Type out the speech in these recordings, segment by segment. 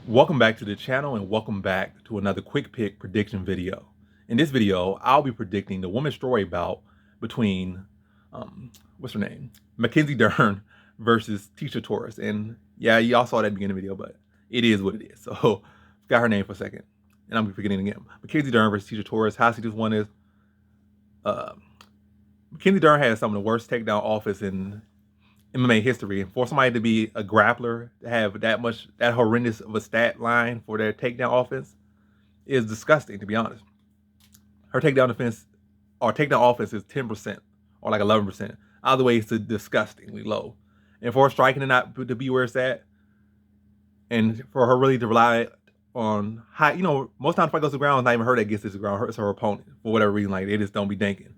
Welcome back to the channel and welcome back to another quick pick prediction video. In this video, I'll be predicting the women's story bout between, what's her name? Mackenzie Dern versus Tecia Torres. And yeah, y'all saw that at the beginning of the video, but it is what it is. So, forgot her name for a second. And I'm forgetting it again. Mackenzie Dern versus Tecia Torres. How I see this one is, Mackenzie Dern has some of the worst takedown offense in MMA history, and for somebody to be a grappler, to have that horrendous of a stat line for their takedown offense is disgusting, to be honest. Her takedown defense or takedown offense is 10% or like 11%. Either way, it's disgustingly low. And for her striking to be where it's at, and for her really to rely on high, most times if I goes to the ground, it's not even her that gets to the ground, it's her opponent for whatever reason. Like they just don't be dinking.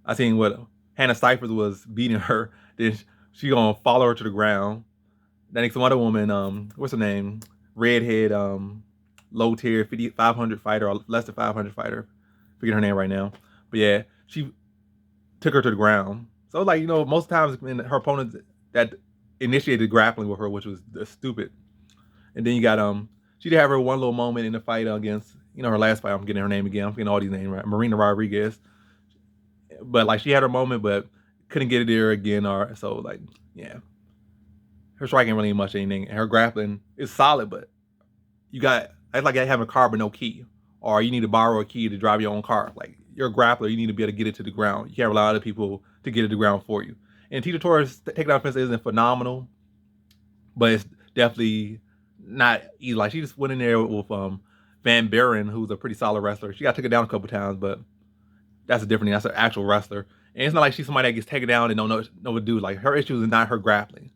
I seen what Hannah Cyphers was beating her, then she gonna follow her to the ground. Then some other woman, what's her name? Redhead, low tier, 500 fighter or less than 500 fighter. Forget her name right now. But yeah, she took her to the ground. So like, most times her opponents that initiated grappling with her, which was stupid. And then you got, she did have her one little moment in the fight against, her last fight. I'm getting her name again. I'm getting all these names right. Marina Rodriguez. But like she had her moment, but couldn't get it there again, or so like, yeah. Her striking really much anything. And her grappling is solid, but it's like having a car but no key. Or you need to borrow a key to drive your own car. Like you're a grappler, you need to be able to get it to the ground. You can't rely on other people to get it to the ground for you. And Tecia Torres' takedown offense isn't phenomenal, but it's definitely not easy. Like she just went in there with Van Buren, who's a pretty solid wrestler. She got taken down a couple times, but that's a different thing. That's an actual wrestler. And it's not like she's somebody that gets taken down and don't know what to do. Like her issue is not her grappling.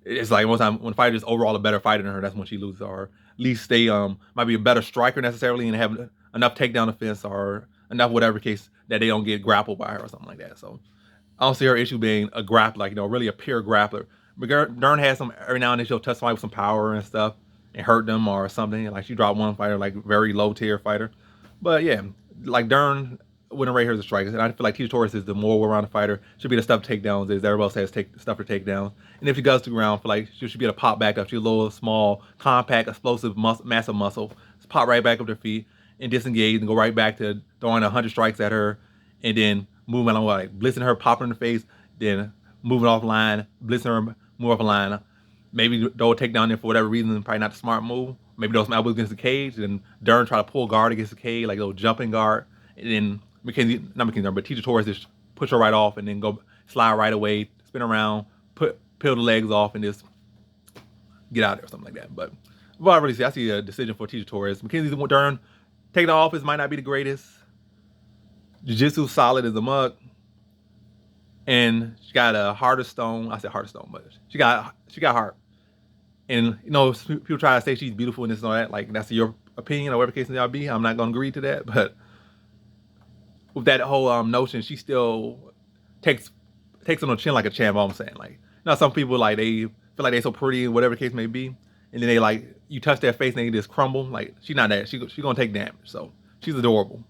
It's like most time when a fighter is overall a better fighter than her, that's when she loses. Or at least they might be a better striker necessarily and have enough takedown defense or enough whatever case that they don't get grappled by her or something like that. So I don't see her issue being a grappler, like really a pure grappler. But Dern has some every now and then she'll touch somebody with some power and stuff and hurt them or something. Like she dropped one fighter, like very low tier fighter. But yeah, like Dern wouldn't rate her as a striker. And I feel like Tecia Torres is the more well-rounded fighter. Should be the stuff takedowns is everybody else has stuff for takedowns. And if she goes to the ground, I feel like she should be able to pop back up. She's a little small, compact, explosive, massive muscle. Just pop right back up their feet and disengage and go right back to throwing 100 strikes at her and then moving along, like blitzing her, popping in the face, then moving off line, blitzing her, move off the line. Maybe throw a takedown there for whatever reason, probably not the smart move. Maybe throw some elbows against the cage, and Dern try to pull guard against the cage, like a little jumping guard. And then Tecia Torres just push her right off and then go slide right away, spin around, peel the legs off, and just get out of there or something like that. But what I really see, I see a decision for Tecia Torres. Mackenzie Dern taking the offense might not be the greatest. Jiu-jitsu solid as a mug. And she got a heart of stone. I said heart of stone, but she got heart. And people try to say she's beautiful and this and all that. Like that's your opinion or whatever the case may be. I'm not gonna agree to that, but with that whole notion, she still takes on the chin like a champ. All I'm saying, like, some people like they feel like they're so pretty and whatever the case may be, and then they like you touch their face and they just crumble. Like she's not that. She gonna take damage. So she's adorable.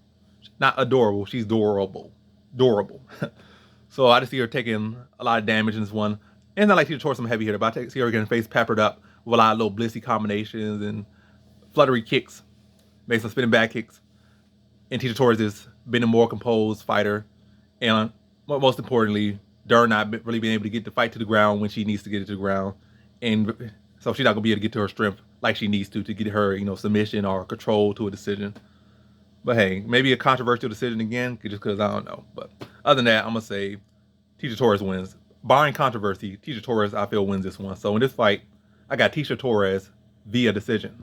Not adorable. She's durable. So I just see her taking a lot of damage in this one. And it's not like she's towards some heavy hitter, but I see her getting face peppered up with a lot of little blissy combinations and fluttery kicks, make some spinning back kicks. And Tecia Torres has been a more composed fighter. And most importantly, Dern not really being able to get the fight to the ground when she needs to get it to the ground. And so she's not going to be able to get to her strength like she needs to get her, submission or control to a decision. But hey, maybe a controversial decision again, just because I don't know. But other than that, I'm going to say Tecia Torres wins. Barring controversy, Tecia Torres, I feel, wins this one. So in this fight, I got Tecia Torres via decision.